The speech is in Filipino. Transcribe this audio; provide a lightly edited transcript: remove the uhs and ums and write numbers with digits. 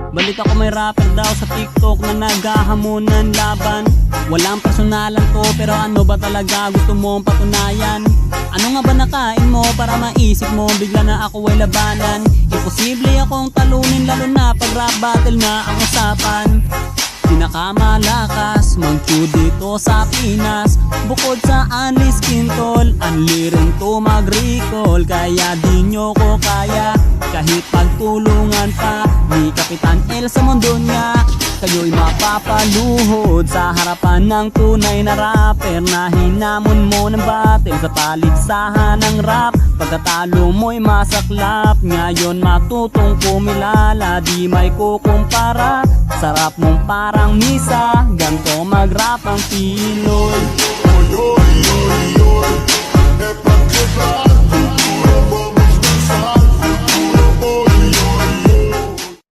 Balita ko may rapper daw sa TikTok na naghahamon ng laban. Walang personalan to, pero ano ba talaga gusto mong patunayan? Ano nga ba nakain mo para maisip mo bigla na ako ay labanan? Imposible akong talunin lalo na pag rap battle na ang usapan. Pinakamalakas mag-chew dito sa Pinas. Bukod sa Unli Skin Tol, unli rin to mag-recall. Kaya di nyo ko kaya kahit pagtulungan pa ni Kapitan El sa mundo niya. Kayo'y mapapaluhod sa harapan ng tunay na rapper na hinamon mo ng battle sa paligsahan ng rap. Pagkatalo mo'y masaklap, ngayon matutong kumilala, di may kukumpara. Sarap mong parang misa, ganto mag-rap ang Pinoy. Oy, oy, oy, oy,